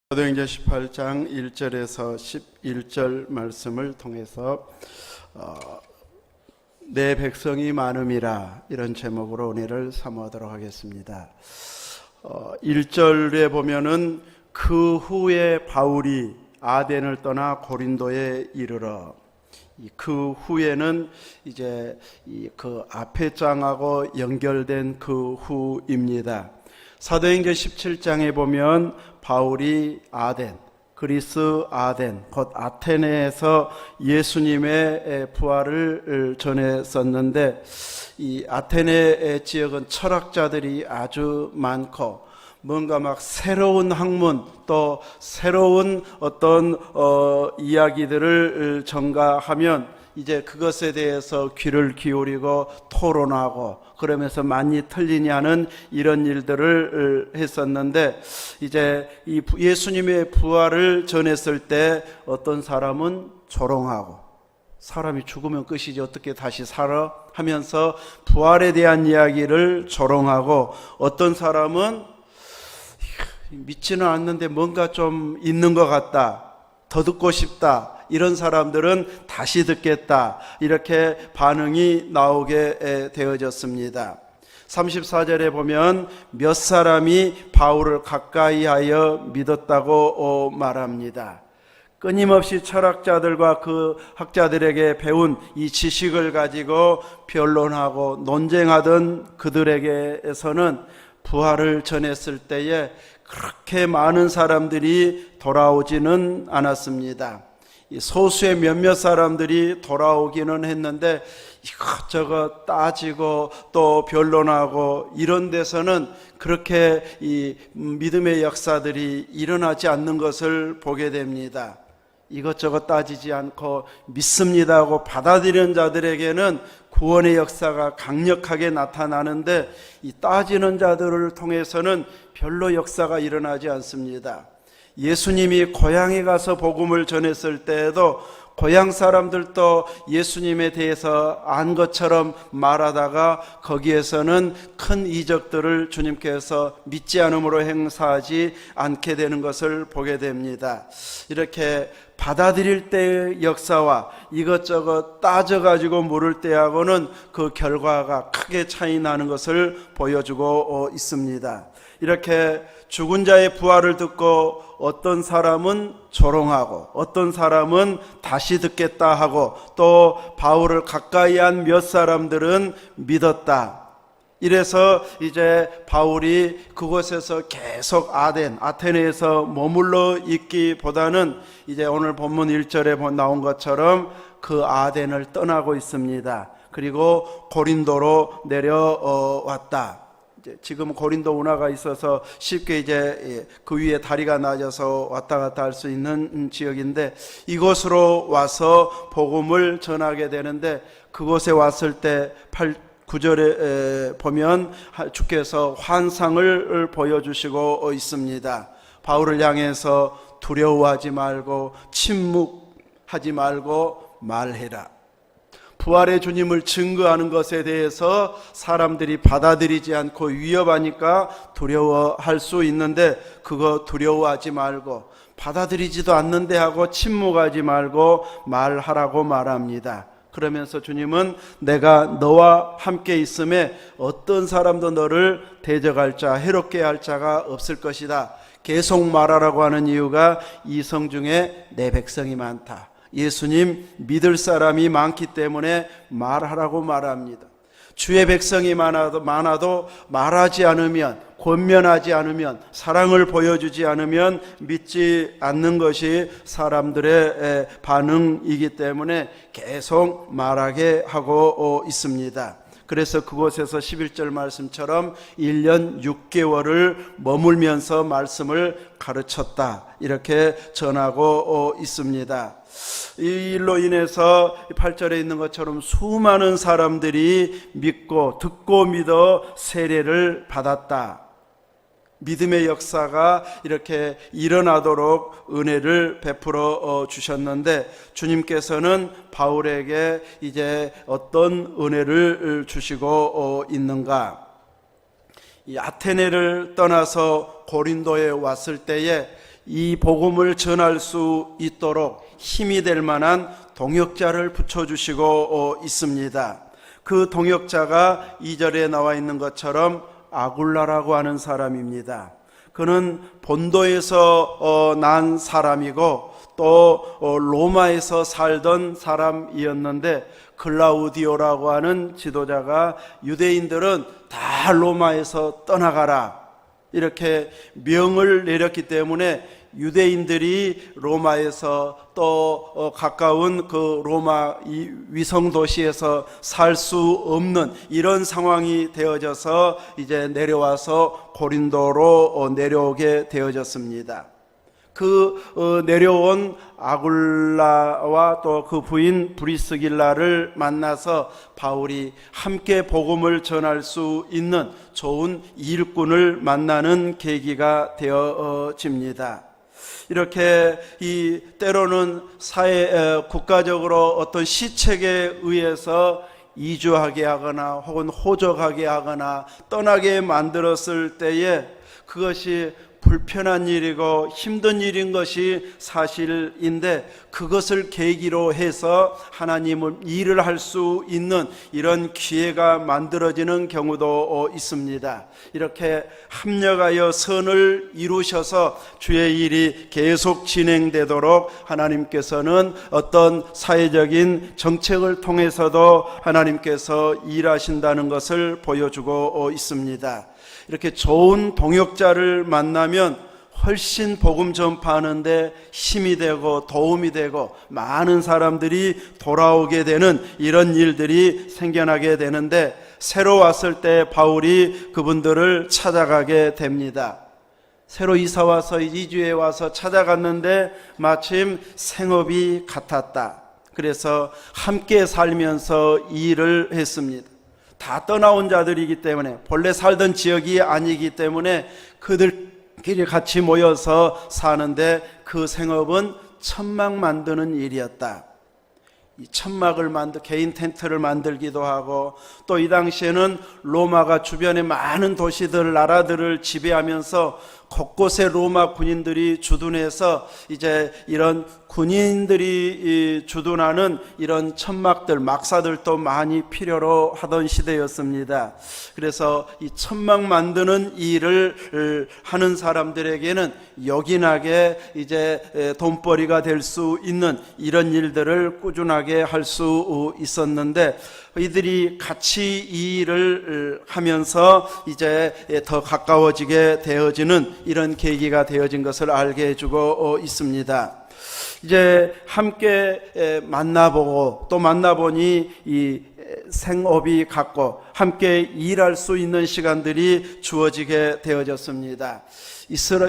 사도행전 18장 1절에서 11절 말씀을 통해서 내 백성이 많음이라 이런 제목으로 은혜를 사모하도록 하겠습니다. 1절에 보면은 그 후에 바울이 아덴을 떠나 고린도에 이르러, 그 후에는 이제 그 앞에 장하고 연결된 그 후입니다. 사도행전 17장에 보면 바울이 아덴, 그리스 아덴, 곧 아테네에서 예수님의 부활을 전했었는데, 이 아테네 지역은 철학자들이 아주 많고 뭔가 막 새로운 학문, 또 새로운 어떤 이야기들을 전가하면 이제 그것에 대해서 귀를 기울이고 토론하고 그러면서 많이 틀리냐는 이런 일들을 했었는데, 이제 이 예수님의 부활을 전했을 때 어떤 사람은 조롱하고, 사람이 죽으면 끝이지 어떻게 다시 살아? 하면서 부활에 대한 이야기를 조롱하고, 어떤 사람은 믿지는 않는데 뭔가 좀 있는 것 같다, 더 듣고 싶다, 이런 사람들은 다시 듣겠다, 이렇게 반응이 나오게 되어졌습니다. 34절에 보면 몇 사람이 바울을 가까이 하여 믿었다고 말합니다. 끊임없이 철학자들과 그 학자들에게 배운 이 지식을 가지고 변론하고 논쟁하던 그들에게서는 부활을 전했을 때에 그렇게 많은 사람들이 돌아오지는 않았습니다. 소수의 몇몇 사람들이 돌아오기는 했는데, 이것저것 따지고 또 변론하고 이런 데서는 그렇게 이 믿음의 역사들이 일어나지 않는 것을 보게 됩니다. 이것저것 따지지 않고 믿습니다 하고 받아들이는 자들에게는 구원의 역사가 강력하게 나타나는데, 이 따지는 자들을 통해서는 별로 역사가 일어나지 않습니다. 예수님이 고향에 가서 복음을 전했을 때에도 고향 사람들도 예수님에 대해서 안 것처럼 말하다가 거기에서는 큰 이적들을 주님께서 믿지 않음으로 행사하지 않게 되는 것을 보게 됩니다. 이렇게 받아들일 때의 역사와 이것저것 따져가지고 물을 때하고는 그 결과가 크게 차이 나는 것을 보여주고 있습니다. 이렇게 죽은 자의 부활을 듣고 어떤 사람은 조롱하고 어떤 사람은 다시 듣겠다 하고, 또 바울을 가까이 한 몇 사람들은 믿었다. 이래서 이제 바울이 그곳에서 계속 아테네에서 머물러 있기보다는 이제 오늘 본문 1절에 나온 것처럼 그 아덴을 떠나고 있습니다. 그리고 고린도로 내려왔다. 지금 고린도 운하가 있어서 쉽게 이제 그 위에 다리가 낮아서 왔다 갔다 할 수 있는 지역인데, 이곳으로 와서 복음을 전하게 되는데, 그곳에 왔을 때 9절에 보면 주께서 환상을 보여주시고 있습니다. 바울을 향해서 두려워하지 말고 침묵하지 말고 말해라. 부활의 주님을 증거하는 것에 대해서 사람들이 받아들이지 않고 위협하니까 두려워할 수 있는데, 그거 두려워하지 말고, 받아들이지도 않는데 하고 침묵하지 말고 말하라고 말합니다. 그러면서 주님은 내가 너와 함께 있음에 어떤 사람도 너를 대적할 자, 해롭게 할 자가 없을 것이다. 계속 말하라고 하는 이유가 이성 중에 내 백성이 많다, 예수님 믿을 사람이 많기 때문에 말하라고 말합니다. 주의 백성이 많아도 말하지 않으면, 권면하지 않으면, 사랑을 보여주지 않으면 믿지 않는 것이 사람들의 반응이기 때문에 계속 말하게 하고 있습니다. 그래서 그곳에서 11절 말씀처럼 1년 6개월을 머물면서 말씀을 가르쳤다, 이렇게 전하고 있습니다. 이 일로 인해서 8절에 있는 것처럼 수많은 사람들이 믿고 듣고 믿어 세례를 받았다. 믿음의 역사가 이렇게 일어나도록 은혜를 베풀어 주셨는데, 주님께서는 바울에게 이제 어떤 은혜를 주시고 있는가? 이 아테네를 떠나서 고린도에 왔을 때에 이 복음을 전할 수 있도록 힘이 될 만한 동역자를 붙여주시고 있습니다. 그 동역자가 2절에 나와 있는 것처럼 아굴라라고 하는 사람입니다. 그는 본도에서 난 사람이고 또 로마에서 살던 사람이었는데, 클라우디오라고 하는 지도자가 유대인들은 다 로마에서 떠나가라 이렇게 명을 내렸기 때문에 유대인들이 로마에서 또 가까운 그 로마 이 위성 도시에서 살 수 없는 이런 상황이 되어져서 이제 내려와서 고린도로 내려오게 되어졌습니다. 그 내려온 아굴라와 또 그 부인 브리스길라를 만나서 바울이 함께 복음을 전할 수 있는 좋은 일꾼을 만나는 계기가 되어집니다. 이렇게 이 때로는 국가적으로 어떤 시책에 의해서 이주하게 하거나 혹은 호적하게 하거나 떠나게 만들었을 때에 그것이 불편한 일이고 힘든 일인 것이 사실인데, 그것을 계기로 해서 하나님은 일을 할 수 있는 이런 기회가 만들어지는 경우도 있습니다. 이렇게 합력하여 선을 이루셔서 주의 일이 계속 진행되도록 하나님께서는 어떤 사회적인 정책을 통해서도 하나님께서 일하신다는 것을 보여주고 있습니다. 이렇게 좋은 동역자를 만나면 훨씬 복음 전파하는데 힘이 되고 도움이 되고 많은 사람들이 돌아오게 되는 이런 일들이 생겨나게 되는데, 새로 왔을 때 바울이 그분들을 찾아가게 됩니다. 새로 이사와서 2주에 와서 찾아갔는데 마침 생업이 같았다. 그래서 함께 살면서 일을 했습니다. 다 떠나온 자들이기 때문에, 본래 살던 지역이 아니기 때문에 그들끼리 같이 모여서 사는데, 그 생업은 천막 만드는 일이었다. 이 천막을 개인 텐트를 만들기도 하고, 또 이 당시에는 로마가 주변에 많은 도시들, 나라들을 지배하면서 곳곳에 로마 군인들이 주둔해서 이제 이런 군인들이 주둔하는 이런 천막들, 막사들도 많이 필요로 하던 시대였습니다. 그래서 이 천막 만드는 일을 하는 사람들에게는 요긴하게 이제 돈벌이가 될 수 있는 이런 일들을 꾸준하게 할 수 있었는데, 이들이 같이 이 일을 하면서 이제 더 가까워지게 되어지는 이런 계기가 되어진 것을 알게 해주고 있습니다. 이제 함께 만나보고 또 만나보니 이 생업이 같고 함께 일할 수 있는 시간들이 주어지게 되어졌습니다.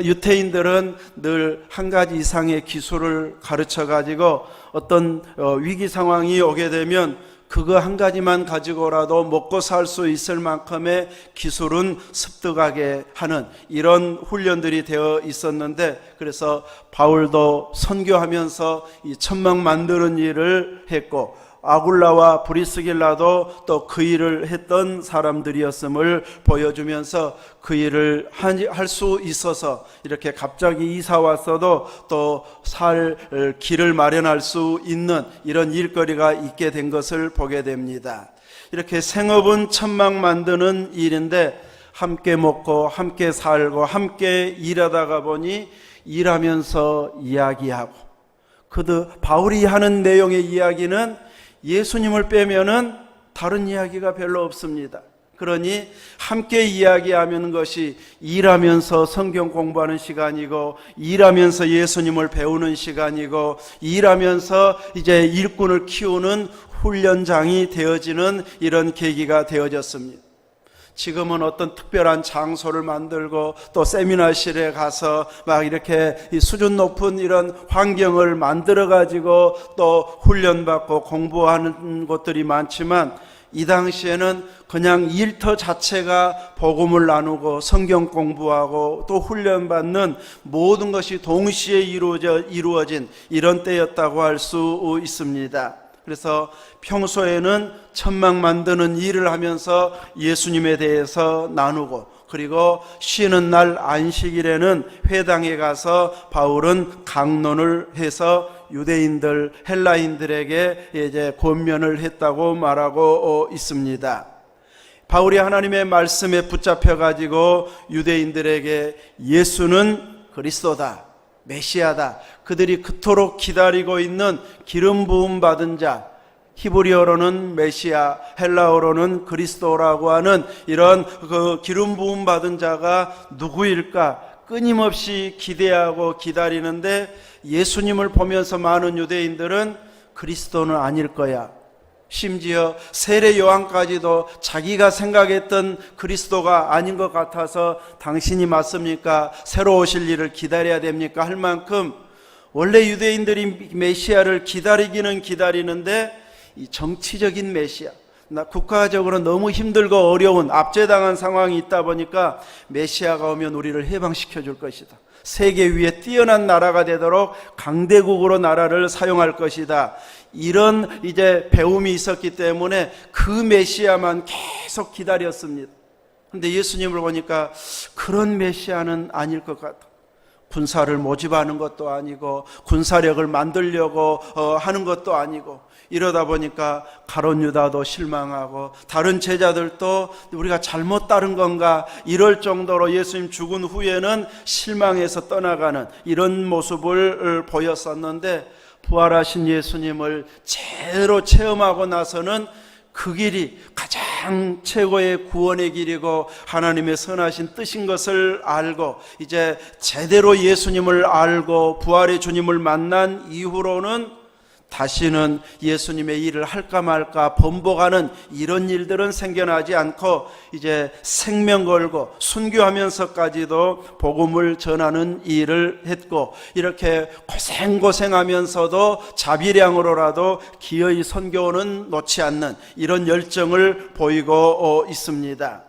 유태인들은 늘 한 가지 이상의 기술을 가르쳐 가지고 어떤 위기 상황이 오게 되면 그거 한 가지만 가지고라도 먹고 살 수 있을 만큼의 기술은 습득하게 하는 이런 훈련들이 되어 있었는데, 그래서 바울도 선교하면서 이 천막 만드는 일을 했고, 아굴라와 브리스길라도 또 그 일을 했던 사람들이었음을 보여주면서 그 일을 할 수 있어서 이렇게 갑자기 이사 왔어도 또 살 길을 마련할 수 있는 이런 일거리가 있게 된 것을 보게 됩니다. 이렇게 생업은 천막 만드는 일인데, 함께 먹고 함께 살고 함께 일하다가 보니 일하면서 이야기하고, 바울이 하는 내용의 이야기는 예수님을 빼면은 다른 이야기가 별로 없습니다. 그러니 함께 이야기하는 것이 일하면서 성경 공부하는 시간이고, 일하면서 예수님을 배우는 시간이고, 일하면서 이제 일꾼을 키우는 훈련장이 되어지는 이런 계기가 되어졌습니다. 지금은 어떤 특별한 장소를 만들고 또 세미나실에 가서 막 이렇게 수준 높은 이런 환경을 만들어 가지고 또 훈련받고 공부하는 곳들이 많지만, 이 당시에는 그냥 일터 자체가 복음을 나누고 성경 공부하고 또 훈련받는 모든 것이 동시에 이루어진 이런 때였다고 할 수 있습니다. 그래서 평소에는 천막 만드는 일을 하면서 예수님에 대해서 나누고, 그리고 쉬는 날 안식일에는 회당에 가서 바울은 강론을 해서 유대인들, 헬라인들에게 이제 권면을 했다고 말하고 있습니다. 바울이 하나님의 말씀에 붙잡혀 가지고 유대인들에게 예수는 그리스도다, 메시아다, 그들이 그토록 기다리고 있는 기름 부음 받은 자, 히브리어로는 메시아, 헬라어로는 그리스도라고 하는 이런 그 기름 부음 받은 자가 누구일까 끊임없이 기대하고 기다리는데, 예수님을 보면서 많은 유대인들은 그리스도는 아닐 거야, 심지어 세례 요한까지도 자기가 생각했던 그리스도가 아닌 것 같아서 당신이 맞습니까? 새로 오실 일을 기다려야 됩니까? 할 만큼 원래 유대인들이 메시아를 기다리기는 기다리는데, 이 정치적인 메시아, 국가적으로 너무 힘들고 어려운 압제당한 상황이 있다 보니까 메시아가 오면 우리를 해방시켜 줄 것이다, 세계 위에 뛰어난 나라가 되도록 강대국으로 나라를 사용할 것이다, 이런 이제 배움이 있었기 때문에 그 메시아만 계속 기다렸습니다. 그런데 예수님을 보니까 그런 메시아는 아닐 것 같아. 군사를 모집하는 것도 아니고 군사력을 만들려고 하는 것도 아니고, 이러다 보니까 가룟 유다도 실망하고 다른 제자들도 우리가 잘못 따른 건가 이럴 정도로 예수님 죽은 후에는 실망해서 떠나가는 이런 모습을 보였었는데, 부활하신 예수님을 제대로 체험하고 나서는 그 길이 가장 최고의 구원의 길이고 하나님의 선하신 뜻인 것을 알고, 이제 제대로 예수님을 알고 부활의 주님을 만난 이후로는 다시는 예수님의 일을 할까 말까 번복하는 이런 일들은 생겨나지 않고, 이제 생명 걸고 순교하면서까지도 복음을 전하는 일을 했고, 이렇게 고생하면서도 자비량으로라도 기어이 선교는 놓지 않는 이런 열정을 보이고 있습니다.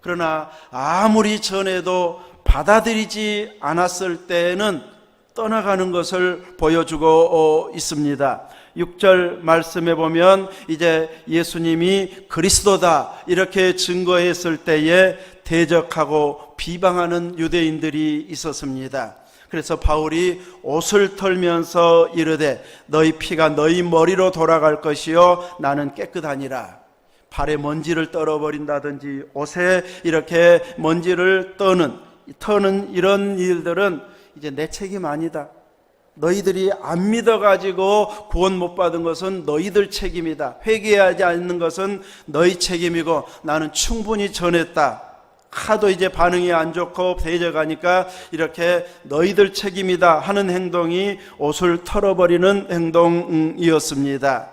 그러나 아무리 전해도 받아들이지 않았을 때에는 떠나가는 것을 보여주고 있습니다. 6절 말씀에 보면 이제 예수님이 그리스도다 이렇게 증거했을 때에 대적하고 비방하는 유대인들이 있었습니다. 그래서 바울이 옷을 털면서 이르되 너희 피가 너희 머리로 돌아갈 것이요 나는 깨끗하니라. 발에 먼지를 떨어버린다든지 옷에 이렇게 먼지를 터는 이런 일들은 이제 내 책임 아니다. 너희들이 안 믿어가지고 구원 못 받은 것은 너희들 책임이다. 회개하지 않는 것은 너희 책임이고 나는 충분히 전했다. 하도 이제 반응이 안 좋고 대적하니까 이렇게 너희들 책임이다 하는 행동이 옷을 털어버리는 행동이었습니다.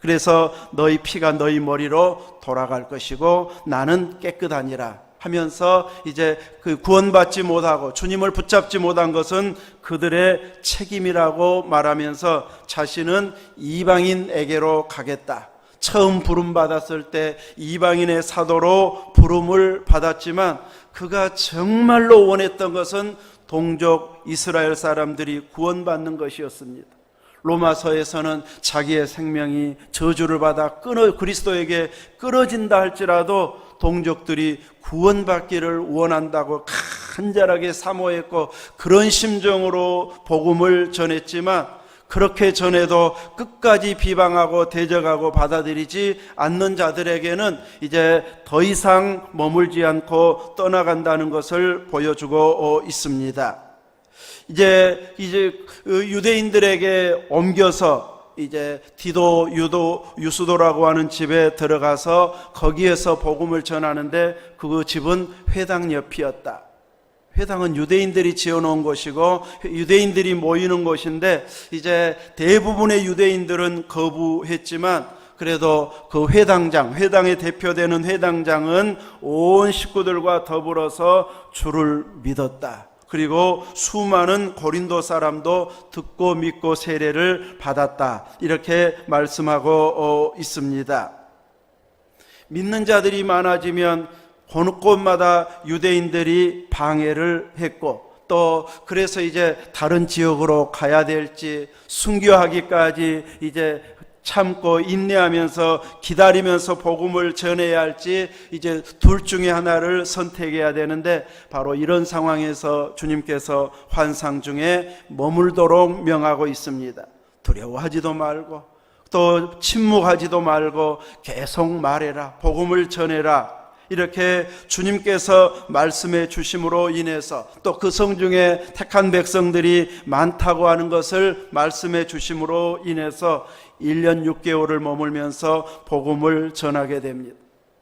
그래서 너희 피가 너희 머리로 돌아갈 것이고 나는 깨끗하니라 하면서 이제 그 구원받지 못하고 주님을 붙잡지 못한 것은 그들의 책임이라고 말하면서 자신은 이방인에게로 가겠다. 처음 부름 받았을 때 이방인의 사도로 부름을 받았지만 그가 정말로 원했던 것은 동족 이스라엘 사람들이 구원받는 것이었습니다. 로마서에서는 자기의 생명이 저주를 받아 그리스도에게 끊어진다 할지라도 동족들이 구원받기를 원한다고 간절하게 사모했고 그런 심정으로 복음을 전했지만 그렇게 전해도 끝까지 비방하고 대적하고 받아들이지 않는 자들에게는 이제 더 이상 머물지 않고 떠나간다는 것을 보여주고 있습니다. 이제 유대인들에게 옮겨서 이제 디도, 유수도라고 하는 집에 들어가서 거기에서 복음을 전하는데 그 집은 회당 옆이었다. 회당은 유대인들이 지어놓은 곳이고 유대인들이 모이는 곳인데 이제 대부분의 유대인들은 거부했지만 그래도 그 회당에 대표되는 회당장은 온 식구들과 더불어서 주를 믿었다. 그리고 수많은 고린도 사람도 듣고 믿고 세례를 받았다. 이렇게 말씀하고 있습니다. 믿는 자들이 많아지면 어느 곳마다 유대인들이 방해를 했고 또 그래서 이제 다른 지역으로 가야 될지 순교하기까지 이제 참고 인내하면서 기다리면서 복음을 전해야 할지 이제 둘 중에 하나를 선택해야 되는데, 바로 이런 상황에서 주님께서 환상 중에 머물도록 명하고 있습니다. 두려워하지도 말고 또 침묵하지도 말고 계속 말해라, 복음을 전해라, 이렇게 주님께서 말씀해 주심으로 인해서, 또 그 성중에 택한 백성들이 많다고 하는 것을 말씀해 주심으로 인해서 1년 6개월을 머물면서 복음을 전하게 됩니다.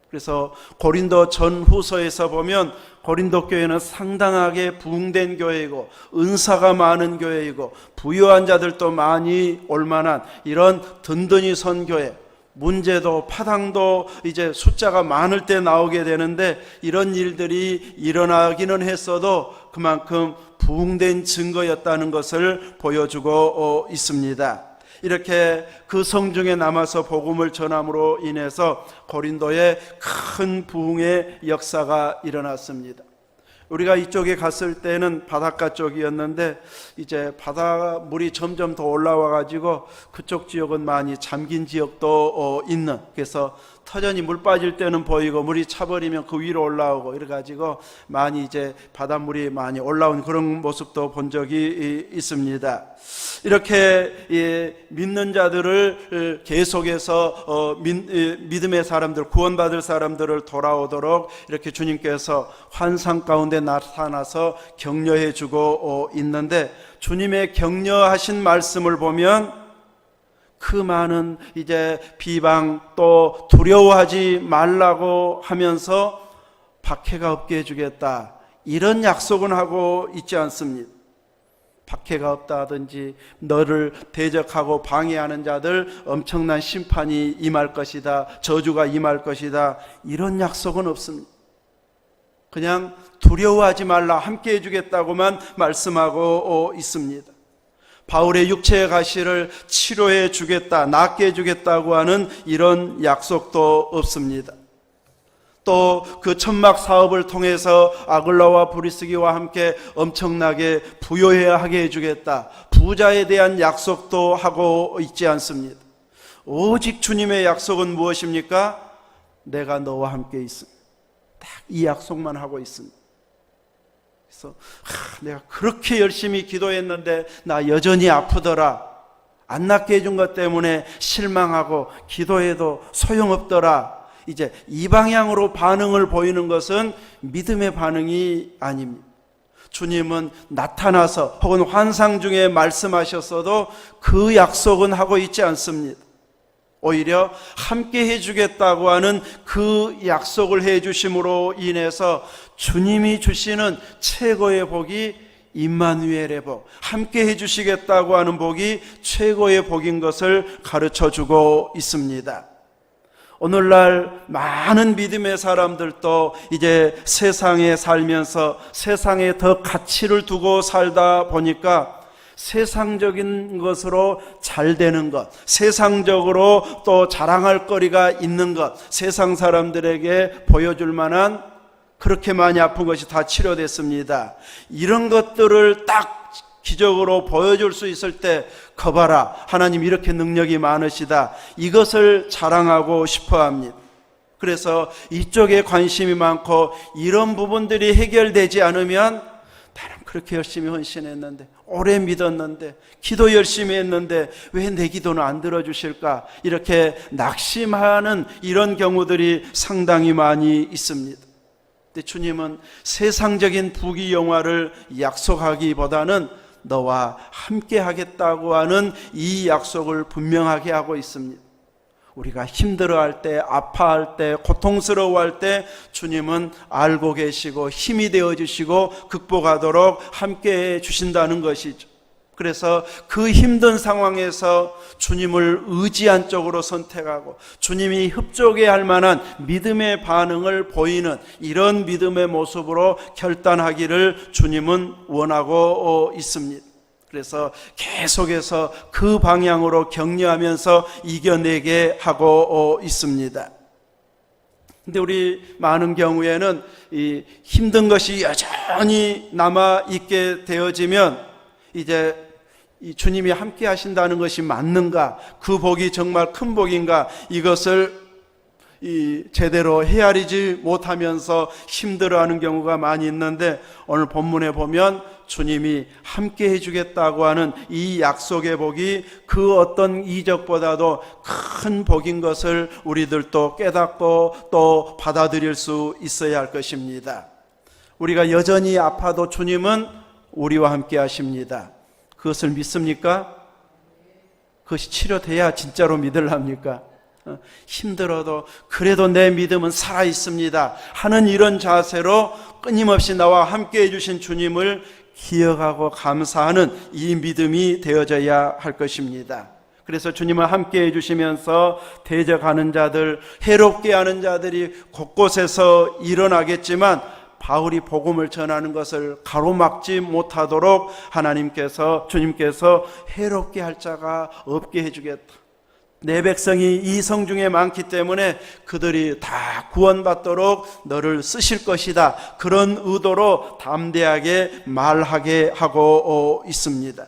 그래서 고린도 전후서에서 보면 고린도 교회는 상당하게 부흥된 교회이고 은사가 많은 교회이고 부유한 자들도 많이 올 만한 이런 든든히 선 교회, 문제도 파당도 이제 숫자가 많을 때 나오게 되는데, 이런 일들이 일어나기는 했어도 그만큼 부흥된 증거였다는 것을 보여주고 있습니다. 이렇게 그 성중에 남아서 복음을 전함으로 인해서 고린도에 큰 부흥의 역사가 일어났습니다. 우리가 이쪽에 갔을 때는 바닷가 쪽이었는데 이제 바닷물이 점점 더 올라와 가지고 그쪽 지역은 많이 잠긴 지역도 있는, 그래서 터전이 물 빠질 때는 보이고 물이 차버리면 그 위로 올라오고 이래 가지고 많이 이제 바닷물이 많이 올라온 그런 모습도 본 적이 있습니다. 이렇게 믿는 자들을 계속해서 믿음의 사람들, 구원받을 사람들을 돌아오도록 이렇게 주님께서 환상 가운데 나타나서 격려해 주고 있는데, 주님의 격려하신 말씀을 보면 그 많은 이제 비방 또 두려워하지 말라고 하면서 박해가 없게 해주겠다, 이런 약속은 하고 있지 않습니다. 박해가 없다든지 너를 대적하고 방해하는 자들 엄청난 심판이 임할 것이다, 저주가 임할 것이다, 이런 약속은 없습니다. 그냥 두려워하지 말라, 함께 해주겠다고만 말씀하고 있습니다. 바울의 육체의 가시를 치료해 주겠다, 낫게 해주겠다고 하는 이런 약속도 없습니다. 또 그 천막 사업을 통해서 아글라와 브리스기와 함께 엄청나게 부여해야 하게 해주겠다, 부자에 대한 약속도 하고 있지 않습니다. 오직 주님의 약속은 무엇입니까? 내가 너와 함께 있습니다. 딱 이 약속만 하고 있습니다. 그래서 내가 그렇게 열심히 기도했는데 나 여전히 아프더라, 안 낫게 해준 것 때문에 실망하고 기도해도 소용없더라, 이제 이 방향으로 반응을 보이는 것은 믿음의 반응이 아닙니다. 주님은 나타나서 혹은 환상 중에 말씀하셨어도 그 약속은 하고 있지 않습니다. 오히려 함께 해주겠다고 하는 그 약속을 해주심으로 인해서 주님이 주시는 최고의 복이 임마누엘의 복, 함께 해주시겠다고 하는 복이 최고의 복인 것을 가르쳐주고 있습니다. 오늘날 많은 믿음의 사람들도 이제 세상에 살면서 세상에 더 가치를 두고 살다 보니까 세상적인 것으로 잘 되는 것, 세상적으로 또 자랑할 거리가 있는 것, 세상 사람들에게 보여줄 만한, 그렇게 많이 아픈 것이 다 치료됐습니다, 이런 것들을 딱 기적으로 보여줄 수 있을 때 거봐라, 하나님 이렇게 능력이 많으시다, 이것을 자랑하고 싶어합니다. 그래서 이쪽에 관심이 많고 이런 부분들이 해결되지 않으면 나는 그렇게 열심히 헌신했는데, 오래 믿었는데, 기도 열심히 했는데 왜 내 기도는 안 들어주실까, 이렇게 낙심하는 이런 경우들이 상당히 많이 있습니다. 근데 주님은 세상적인 부귀영화를 약속하기보다는 너와 함께 하겠다고 하는 이 약속을 분명하게 하고 있습니다. 우리가 힘들어할 때, 아파할 때, 고통스러워할 때 주님은 알고 계시고 힘이 되어주시고 극복하도록 함께해 주신다는 것이죠. 그래서 그 힘든 상황에서 주님을 의지한 쪽으로 선택하고 주님이 흡족해 할 만한 믿음의 반응을 보이는 이런 믿음의 모습으로 결단하기를 주님은 원하고 있습니다. 그래서 계속해서 그 방향으로 격려하면서 이겨내게 하고 있습니다. 근데 우리 많은 경우에는 이 힘든 것이 여전히 남아 있게 되어지면 이제 이 주님이 함께 하신다는 것이 맞는가? 그 복이 정말 큰 복인가? 이것을 제대로 헤아리지 못하면서 힘들어하는 경우가 많이 있는데, 오늘 본문에 보면 주님이 함께 해주겠다고 하는 이 약속의 복이 그 어떤 이적보다도 큰 복인 것을 우리들도 깨닫고 또 받아들일 수 있어야 할 것입니다. 우리가 여전히 아파도 주님은 우리와 함께 하십니다. 그것을 믿습니까? 그것이 치료돼야 진짜로 믿으랍니까? 힘들어도 그래도 내 믿음은 살아있습니다 하는 이런 자세로 끊임없이 나와 함께 해주신 주님을 기억하고 감사하는 이 믿음이 되어져야 할 것입니다. 그래서 주님을 함께 해주시면서 대적하는 자들, 해롭게 하는 자들이 곳곳에서 일어나겠지만 바울이 복음을 전하는 것을 가로막지 못하도록 주님께서 해롭게 할 자가 없게 해주겠다. 내 백성이 이성 중에 많기 때문에 그들이 다 구원받도록 너를 쓰실 것이다. 그런 의도로 담대하게 말하게 하고 있습니다.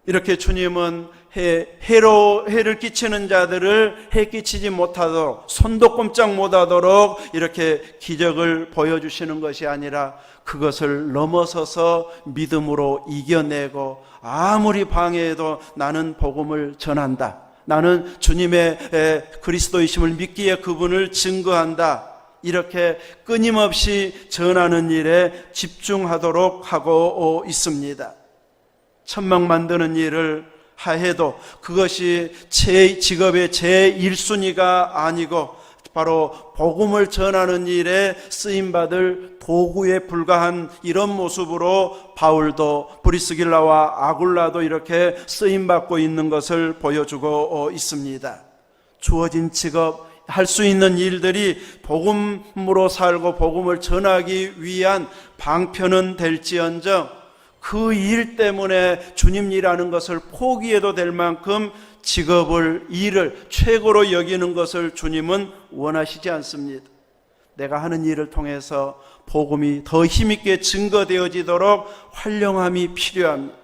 이렇게 주님은 해를 끼치는 자들을 해 끼치지 못하도록, 손도 꼼짝 못하도록 이렇게 기적을 보여주시는 것이 아니라 그것을 넘어서서 믿음으로 이겨내고, 아무리 방해해도 나는 복음을 전한다, 나는 주님의 그리스도이심을 믿기에 그분을 증거한다, 이렇게 끊임없이 전하는 일에 집중하도록 하고 있습니다. 천막 만드는 일을 하해도 그것이 제 직업의 제1순위가 아니고 바로 복음을 전하는 일에 쓰임받을 도구에 불과한 이런 모습으로 바울도 브리스길라와 아굴라도 이렇게 쓰임받고 있는 것을 보여주고 있습니다. 주어진 직업, 할 수 있는 일들이 복음으로 살고 복음을 전하기 위한 방편은 될지언정 그 일 때문에 주님 일하는 것을 포기해도 될 만큼 직업을, 일을 최고로 여기는 것을 주님은 원하시지 않습니다. 내가 하는 일을 통해서 복음이 더 힘있게 증거되어지도록 활용함이 필요합니다.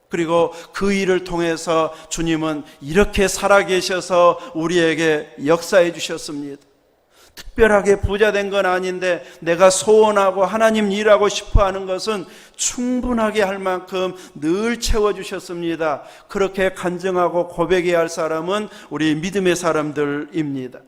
그리고 그 일을 통해서 주님은 이렇게 살아계셔서 우리에게 역사해 주셨습니다. 특별하게 부자 된 건 아닌데 내가 소원하고 하나님 일하고 싶어 하는 것은 충분하게 할 만큼 늘 채워주셨습니다. 그렇게 간증하고 고백해야 할 사람은 우리 믿음의 사람들입니다.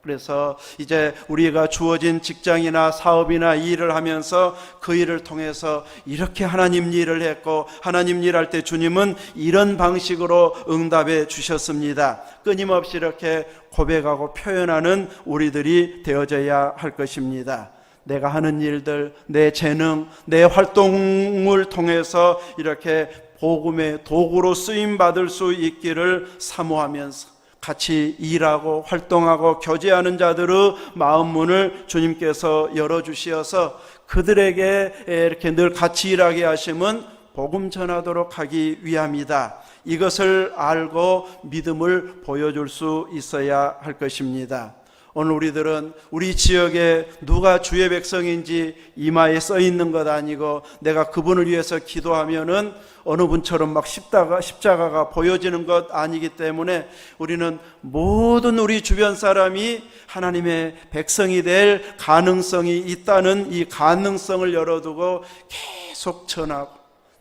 그래서 이제 우리가 주어진 직장이나 사업이나 일을 하면서 그 일을 통해서 이렇게 하나님 일을 했고, 하나님 일할 때 주님은 이런 방식으로 응답해 주셨습니다. 끊임없이 이렇게 고백하고 표현하는 우리들이 되어져야 할 것입니다. 내가 하는 일들, 내 재능, 내 활동을 통해서 이렇게 복음의 도구로 쓰임받을 수 있기를 사모하면서 같이 일하고 활동하고 교제하는 자들의 마음문을 주님께서 열어주시어서 그들에게 이렇게 늘 같이 일하게 하심은 복음 전하도록 하기 위함이다. 이것을 알고 믿음을 보여줄 수 있어야 할 것입니다. 오늘 우리들은 우리 지역에 누가 주의 백성인지 이마에 써 있는 것 아니고 내가 그분을 위해서 기도하면은 어느 분처럼 막 십자가가 보여지는 것 아니기 때문에 우리는 모든 우리 주변 사람이 하나님의 백성이 될 가능성이 있다는 이 가능성을 열어두고 계속 전하고,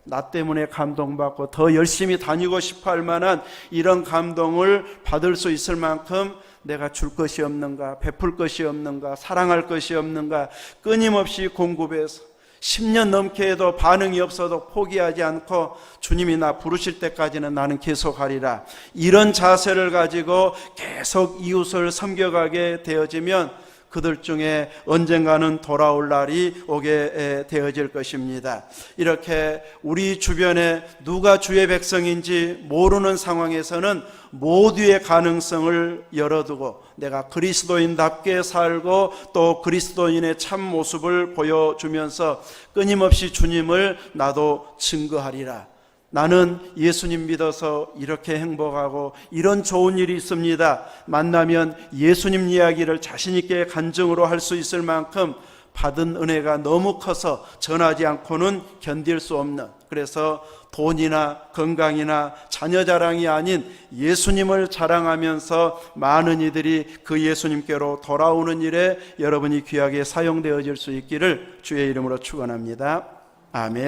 나 때문에 감동받고 더 열심히 다니고 싶어 할 만한 이런 감동을 받을 수 있을 만큼 내가 줄 것이 없는가, 베풀 것이 없는가, 사랑할 것이 없는가 끊임없이 공급해서 10년 넘게 해도 반응이 없어도 포기하지 않고 주님이 나 부르실 때까지는 나는 계속하리라, 이런 자세를 가지고 계속 이웃을 섬겨가게 되어지면 그들 중에 언젠가는 돌아올 날이 오게 되어질 것입니다. 이렇게 우리 주변에 누가 주의 백성인지 모르는 상황에서는 모두의 가능성을 열어두고 내가 그리스도인답게 살고 또 그리스도인의 참 모습을 보여주면서 끊임없이 주님을 나도 증거하리라. 나는 예수님 믿어서 이렇게 행복하고 이런 좋은 일이 있습니다. 만나면 예수님 이야기를 자신 있게 간증으로 할 수 있을 만큼 받은 은혜가 너무 커서 전하지 않고는 견딜 수 없는, 그래서 돈이나 건강이나 자녀 자랑이 아닌 예수님을 자랑하면서 많은 이들이 그 예수님께로 돌아오는 일에 여러분이 귀하게 사용되어질 수 있기를 주의 이름으로 축원합니다. 아멘.